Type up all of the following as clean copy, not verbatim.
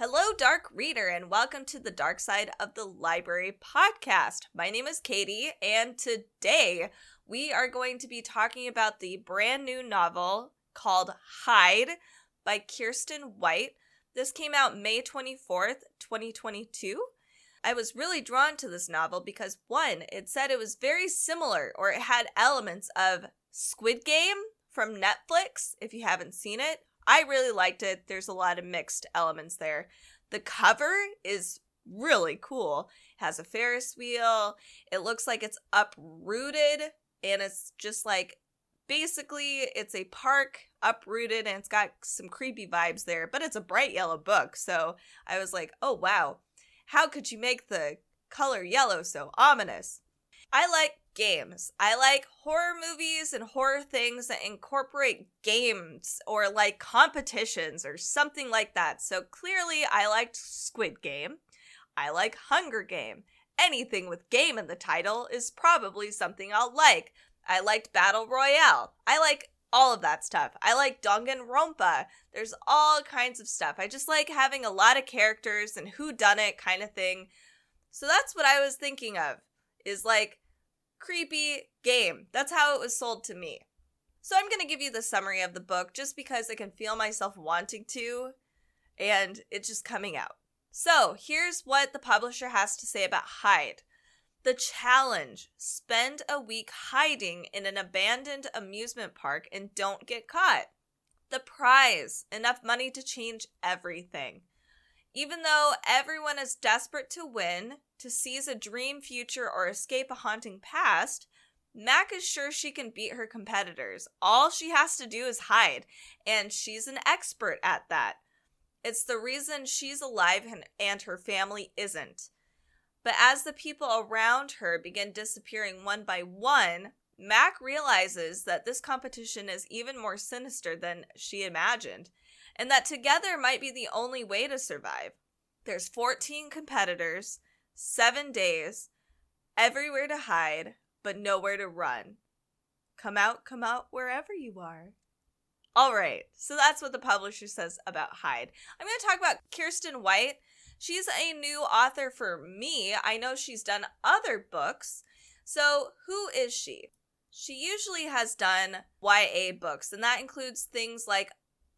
Hello, Dark Reader, and welcome to the Dark Side of the Library podcast. My name is Katie, and today we are going to be talking about the brand new novel called Hide by Kiersten White. This came out May 24th, 2022. I was really drawn to this novel because, one, it said it was very similar, or it had elements of Squid Game from Netflix, if you haven't seen it. I really liked it. There's a lot of mixed elements there. The cover is really cool. It has a Ferris wheel. It looks like it's uprooted, and it's just like, basically, it's a park uprooted, and it's got some creepy vibes there, but it's a bright yellow book, so I was like, oh wow, how could you make the color yellow so ominous? I like games. I like horror movies and horror things that incorporate games or like competitions or something like that. So clearly I liked Squid Game. I like Hunger Game. Anything with game in the title is probably something I'll like. I liked Battle Royale. I like all of that stuff. I like Danganronpa. There's all kinds of stuff. I just like having a lot of characters and whodunit kind of thing. So that's what I was thinking of, is like creepy game. That's how it was sold to me. So I'm going to give you the summary of the book just because I can feel myself wanting to, and it's just coming out. So here's what the publisher has to say about Hide. The challenge: spend a week hiding in an abandoned amusement park and don't get caught. The prize: enough money to change everything. Even though everyone is desperate to win, to seize a dream future, or escape a haunting past, Mac is sure she can beat her competitors. All she has to do is hide, and she's an expert at that. It's the reason she's alive and her family isn't. But as the people around her begin disappearing one by one, Mac realizes that this competition is even more sinister than she imagined, and that together might be the only way to survive. There's 14 competitors, 7 days, everywhere to hide, but nowhere to run. Come out wherever you are. All right, so that's what the publisher says about Hide. I'm going to talk about Kiersten White. She's a new author for me. I know she's done other books. So who is she? She usually has done YA books, and that includes things like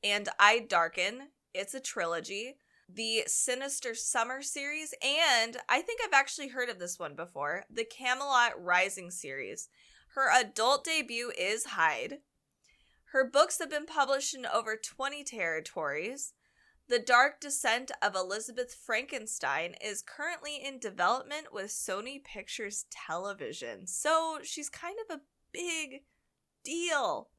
And I Darken. It's a trilogy. The Sinister Summer series, and I think I've actually heard of this one before, the Camelot Rising series. Her adult debut is Hide. Her books have been published in over 20 territories. The Dark Descent of Elizabeth Frankenstein is currently in development with Sony Pictures Television, so she's kind of a big deal.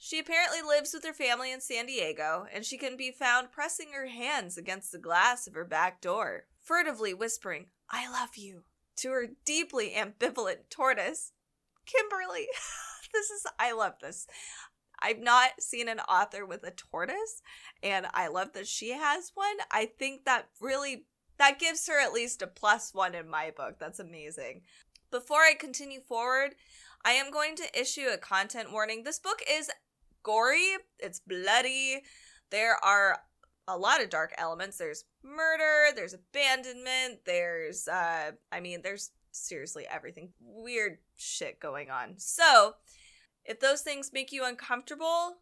She apparently lives with her family in San Diego, and she can be found pressing her hands against the glass of her back door, furtively whispering, "I love you," to her deeply ambivalent tortoise, Kimberly. I love this. I've not seen an author with a tortoise, and I love that she has one. I think that gives her at least a +1 in my book. That's amazing. Before I continue forward, I am going to issue a content warning. This book is gory, it's bloody, there are a lot of dark elements. There's murder, there's abandonment, there's seriously everything. Weird shit going on. So, if those things make you uncomfortable,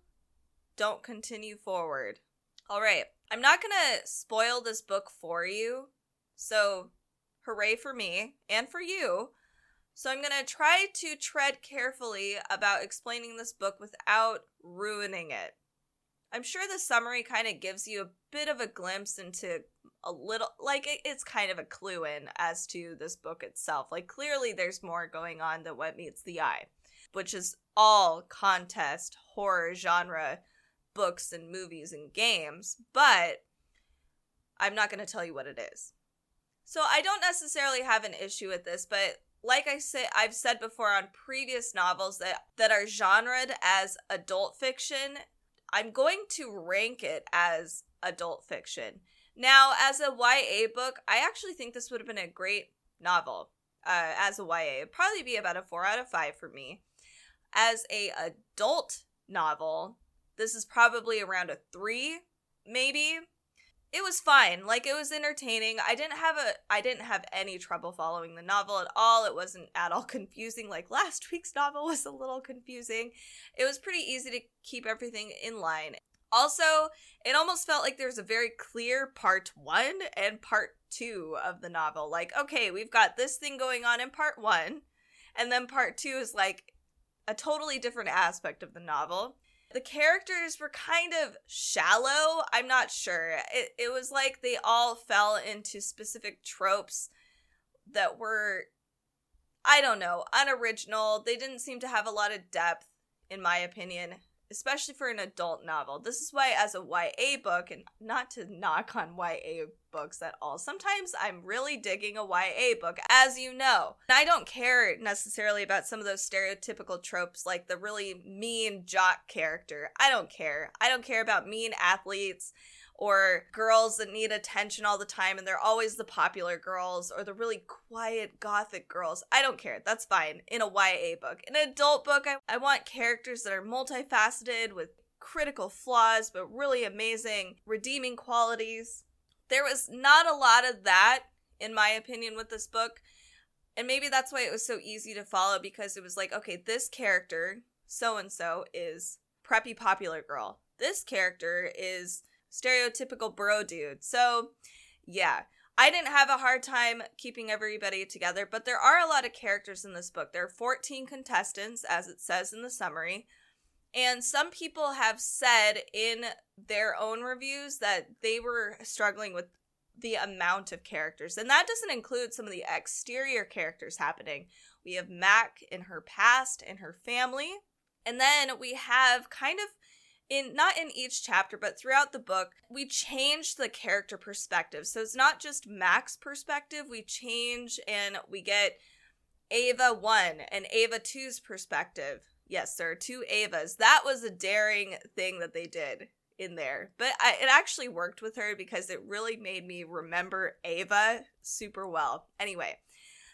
don't continue forward. Alright, I'm not gonna spoil this book for you, so hooray for me, and for you. So I'm going to try to tread carefully about explaining this book without ruining it. I'm sure the summary kind of gives you a bit of a glimpse into a little, like it's kind of a clue in as to this book itself. Like clearly there's more going on than what meets the eye, which is all contest, horror genre books and movies and games, but I'm not going to tell you what it is. So I don't necessarily have an issue with this, but like I've said before on previous novels that are genred as adult fiction, I'm going to rank it as adult fiction. Now, as a YA book, I actually think this would have been a great novel. As a YA, it'd probably be about a 4 out of 5 for me. As a adult novel, this is probably around a 3, maybe. It was fine. Like, it was entertaining. I didn't have any trouble following the novel at all. It wasn't at all confusing. Like, last week's novel was a little confusing. It was pretty easy to keep everything in line. Also, it almost felt like there's a very clear part 1 and part 2 of the novel. Like, okay, we've got this thing going on in part 1, and then part 2 is like a totally different aspect of the novel. The characters were kind of shallow. I'm not sure. It was like they all fell into specific tropes that were, I don't know, unoriginal. They didn't seem to have a lot of depth, in my opinion, especially for an adult novel. This is why, as a YA book, and not to knock on YA books at all, sometimes I'm really digging a YA book, as you know. And I don't care necessarily about some of those stereotypical tropes, like the really mean jock character. I don't care. I don't care about mean athletes or girls that need attention all the time and they're always the popular girls, or the really quiet gothic girls. I don't care. That's fine in a YA book. In an adult book, I want characters that are multifaceted with critical flaws but really amazing redeeming qualities. There was not a lot of that, in my opinion, with this book. And maybe that's why it was so easy to follow, because it was like, okay, this character, so-and-so, is preppy popular girl. This character is stereotypical bro dude. So, yeah. I didn't have a hard time keeping everybody together, but there are a lot of characters in this book. There are 14 contestants, as it says in the summary. And some people have said in their own reviews that they were struggling with the amount of characters. And that doesn't include some of the exterior characters happening. We have Mac in her past and her family. And then we have kind of, not in each chapter, but throughout the book, we change the character perspective. So it's not just Mac's perspective. We change and we get Ava 1 and Ava 2's perspective. Yes, there are 2 Avas. That was a daring thing that they did in there. But it actually worked with her because it really made me remember Ava super well. Anyway,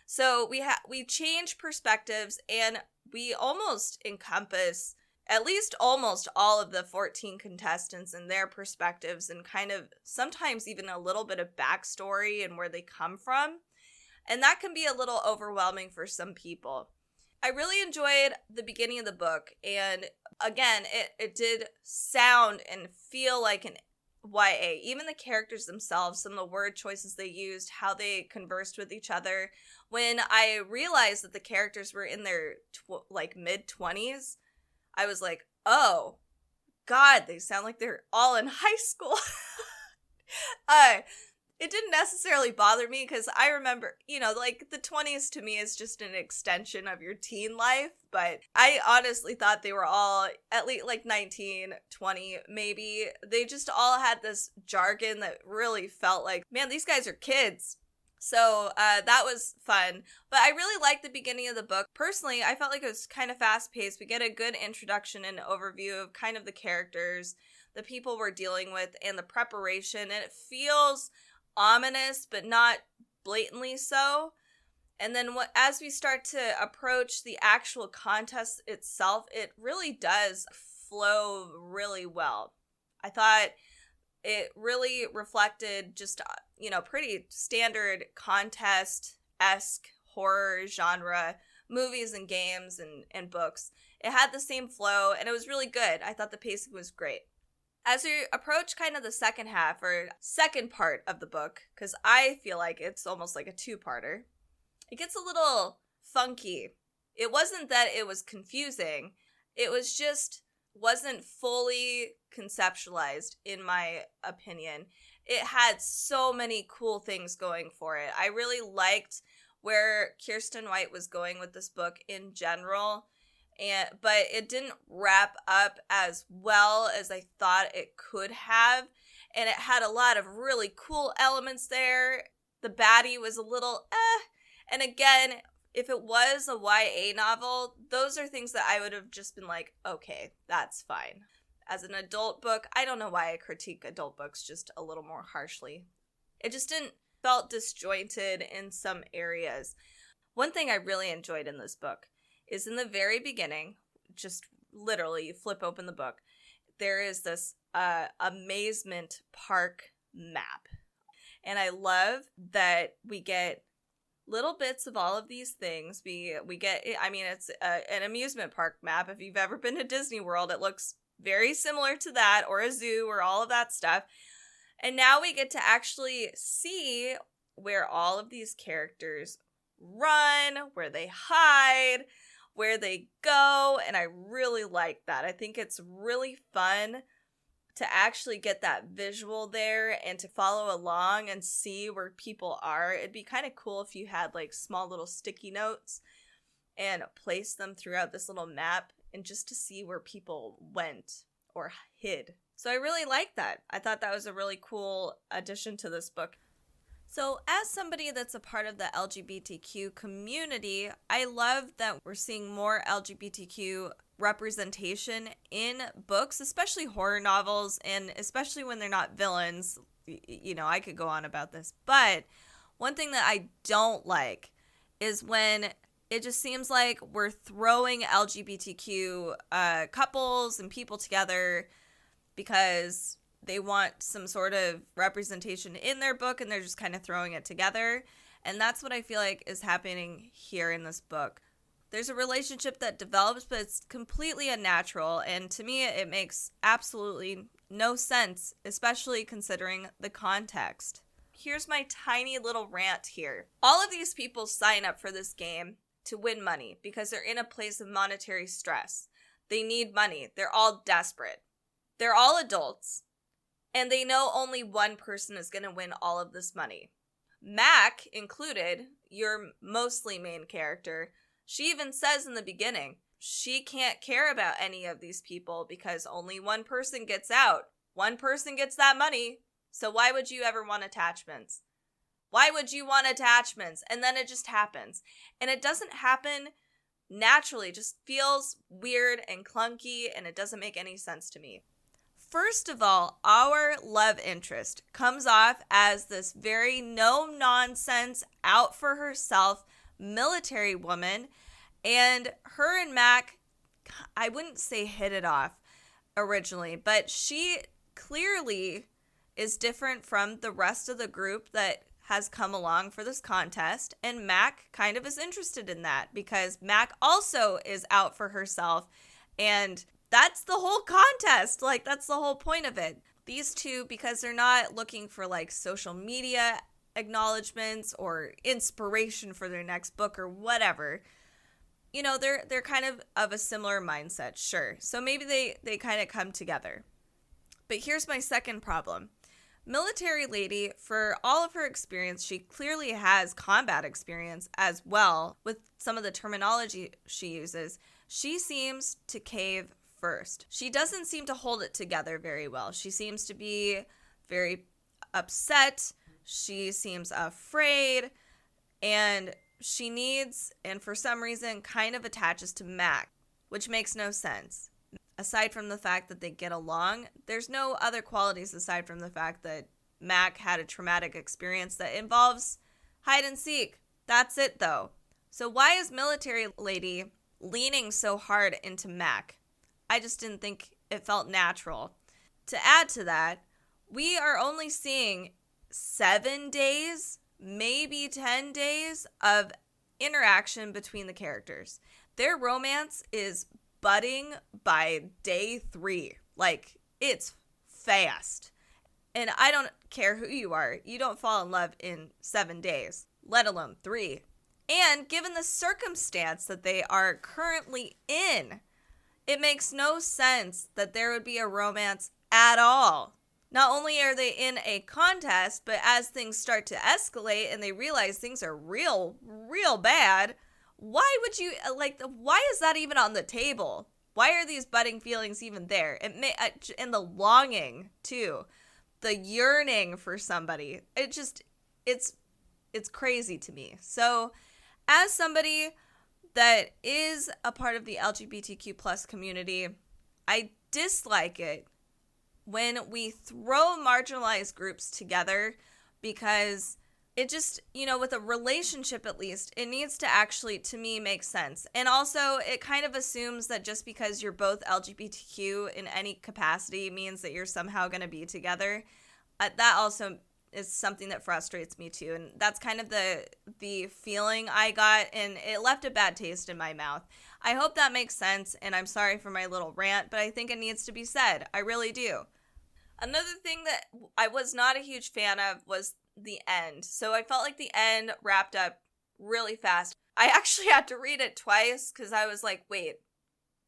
so we change perspectives, and we almost encompass at least almost all of the 14 contestants and their perspectives, and kind of sometimes even a little bit of backstory and where they come from. And that can be a little overwhelming for some people. I really enjoyed the beginning of the book, and again, it did sound and feel like an YA. Even the characters themselves, some of the word choices they used, how they conversed with each other. When I realized that the characters were in their mid-20s, I was like, oh, God, they sound like they're all in high school. It didn't necessarily bother me because I remember, like the 20s to me is just an extension of your teen life. But I honestly thought they were all at least like 19, 20, maybe. They just all had this jargon that really felt like, man, these guys are kids. So that was fun. But I really liked the beginning of the book. Personally, I felt like it was kind of fast-paced. We get a good introduction and overview of kind of the characters, the people we're dealing with, and the preparation. And it feels ominous, but not blatantly so. And then as we start to approach the actual contest itself, it really does flow really well. I thought it really reflected just, pretty standard contest-esque horror genre movies and games and books. It had the same flow, and it was really good. I thought the pacing was great. As we approach kind of the second half, or second part of the book, because I feel like it's almost like a 2-parter, it gets a little funky. It wasn't that it was confusing. It was just wasn't fully conceptualized, in my opinion. It had so many cool things going for it. I really liked where Kiersten White was going with this book in general. But it didn't wrap up as well as I thought it could have. And it had a lot of really cool elements there. The baddie was a little And again, if it was a YA novel, those are things that I would have just been like, okay, that's fine. As an adult book, I don't know why I critique adult books just a little more harshly. It just felt disjointed in some areas. One thing I really enjoyed in this book is in the very beginning, just literally you flip open the book, there is this amazement park map. And I love that we get little bits of all of these things. We get, I mean, it's an amusement park map. If you've ever been to Disney World, it looks very similar to that, or a zoo, or all of that stuff. And now we get to actually see where all of these characters run, where they hide, where they go, and I really like that. I think it's really fun to actually get that visual there and to follow along and see where people are. It'd be kind of cool if you had like small little sticky notes and place them throughout this little map and just to see where people went or hid. So I really like that. I thought that was a really cool addition to this book. So as somebody that's a part of the LGBTQ community, I love that we're seeing more LGBTQ representation in books, especially horror novels, and especially when they're not villains. You know, I could go on about this, but one thing that I don't like is when it just seems like we're throwing LGBTQ couples and people together because they want some sort of representation in their book and they're just kind of throwing it together. And that's what I feel like is happening here in this book. There's a relationship that develops, but it's completely unnatural. And to me, it makes absolutely no sense, especially considering the context. Here's my tiny little rant here. All of these people sign up for this game to win money because they're in a place of monetary stress. They need money. They're all desperate. They're all adults. And they know only one person is going to win all of this money. Mac included, your mostly main character, she even says in the beginning, she can't care about any of these people because only one person gets out. One person gets that money. So why would you ever want attachments? Why would you want attachments? And then it just happens. And it doesn't happen naturally. It just feels weird and clunky, and it doesn't make any sense to me. First of all, our love interest comes off as this very no-nonsense, out-for-herself military woman, and her and Mac, I wouldn't say hit it off originally, but she clearly is different from the rest of the group that has come along for this contest, and Mac kind of is interested in that because Mac also is out for herself, and that's the whole contest. Like, that's the whole point of it. These two, because they're not looking for like social media acknowledgments or inspiration for their next book or whatever, you know, they're kind of a similar mindset, sure. So maybe they kind of come together. But here's my second problem. Military lady, for all of her experience, she clearly has combat experience as well with some of the terminology she uses. She seems to cave first. She doesn't seem to hold it together very well. She seems to be very upset. She seems afraid, and she needs, and for some reason, kind of attaches to Mac, which makes no sense. Aside from the fact that they get along, there's no other qualities aside from the fact that Mac had a traumatic experience that involves hide and seek. That's it, though. So why is military lady leaning so hard into Mac? I just didn't think it felt natural. To add to that, we are only seeing 7 days, maybe 10 days of interaction between the characters. Their romance is budding by day 3. Like, it's fast. And I don't care who you are. You don't fall in love in 7 days, let alone 3. And given the circumstance that they are currently in, it makes no sense that there would be a romance at all. Not only are they in a contest, but as things start to escalate and they realize things are real bad, why would you, why is that even on the table? Why are these budding feelings even there? And the longing, too. The yearning for somebody. It's crazy to me. So, as somebody that is a part of the LGBTQ plus community, I dislike it when we throw marginalized groups together because it just, with a relationship at least, it needs to actually, to me, make sense. And also, it kind of assumes that just because you're both LGBTQ in any capacity means that you're somehow going to be together. That also is something that frustrates me too, and that's kind of the feeling I got, and it left a bad taste in my mouth. I hope that makes sense, and I'm sorry for my little rant, but I think it needs to be said. I really do. Another thing that I was not a huge fan of was the end. So I felt like the end wrapped up really fast. I actually had to read it twice because I was like, wait,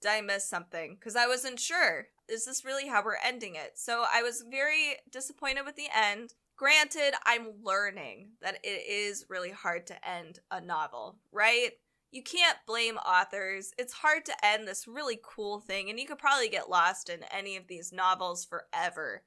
did I miss something? Because I wasn't sure. Is this really how we're ending it? So I was very disappointed with the end. Granted, I'm learning that it is really hard to end a novel, right? You can't blame authors. It's hard to end this really cool thing, and you could probably get lost in any of these novels forever.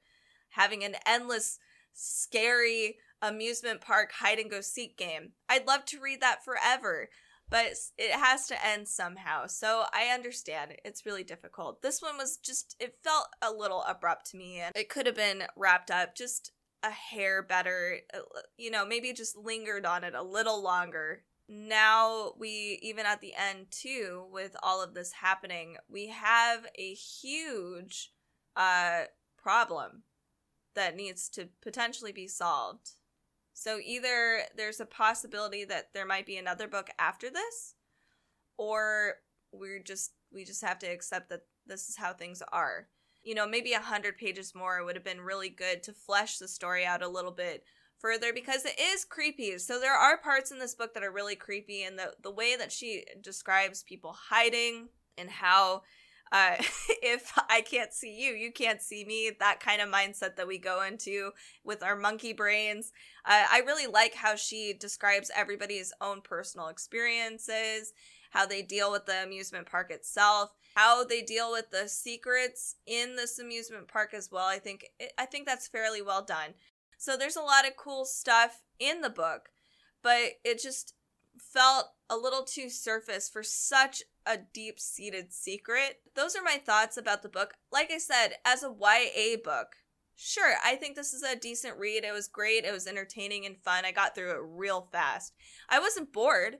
Having an endless, scary amusement park hide-and-go-seek game. I'd love to read that forever, but it has to end somehow, so I understand. It's really difficult. This one was just, it felt a little abrupt to me, and it could have been wrapped up just a hair better, maybe just lingered on it a little longer. Now we, even at the end too, with all of this happening, we have a huge problem that needs to potentially be solved. So either there's a possibility that there might be another book after this, or we just have to accept that this is how things are. Maybe 100 pages more would have been really good to flesh the story out a little bit further, because it is creepy. So there are parts in this book that are really creepy, and the way that she describes people hiding, and how if I can't see you, you can't see me, that kind of mindset that we go into with our monkey brains. I really like how she describes everybody's own personal experiences, how they deal with the amusement park itself, how they deal with the secrets in this amusement park as well. I think that's fairly well done. So there's a lot of cool stuff in the book, but it just felt a little too surface for such a deep-seated secret. Those are my thoughts about the book. Like I said, as a YA book, sure, I think this is a decent read. It was great. It was entertaining and fun. I got through it real fast. I wasn't bored,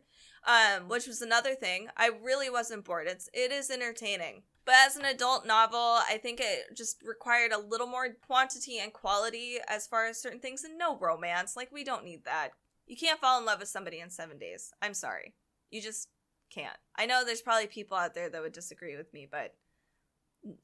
which was another thing. I really wasn't bored. It is entertaining. But as an adult novel, I think it just required a little more quantity and quality as far as certain things, and no romance. Like, we don't need that. You can't fall in love with somebody in 7 days. I'm sorry. You just can't. I know there's probably people out there that would disagree with me, but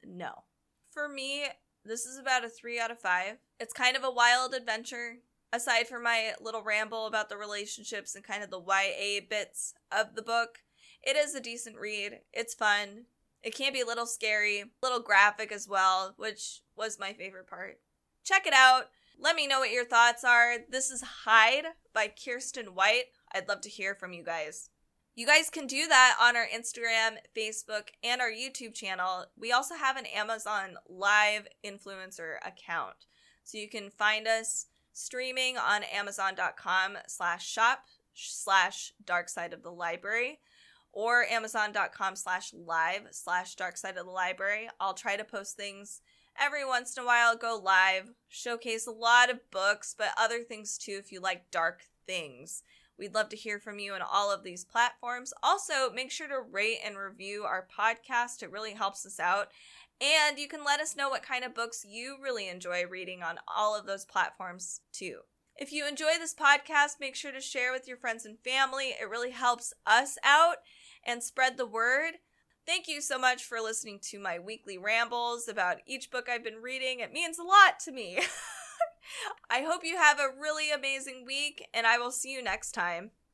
no. For me, this is about a 3 out of 5. It's kind of a wild adventure. Aside from my little ramble about the relationships and kind of the YA bits of the book, it is a decent read. It's fun. It can be a little scary, a little graphic as well, which was my favorite part. Check it out. Let me know what your thoughts are. This is Hide by Kiersten White. I'd love to hear from you guys. You guys can do that on our Instagram, Facebook, and our YouTube channel. We also have an Amazon Live influencer account. So you can find us streaming on amazon.com/shop/darksideofthelibrary. or amazon.com/live/darksideofthelibrary. I'll try to post things every once in a while, go live, showcase a lot of books, but other things too if you like dark things. We'd love to hear from you on all of these platforms. Also, make sure to rate and review our podcast. It really helps us out. And you can let us know what kind of books you really enjoy reading on all of those platforms too. If you enjoy this podcast, make sure to share with your friends and family. It really helps us out and spread the word. Thank you so much for listening to my weekly rambles about each book I've been reading. It means a lot to me. I hope you have a really amazing week, and I will see you next time.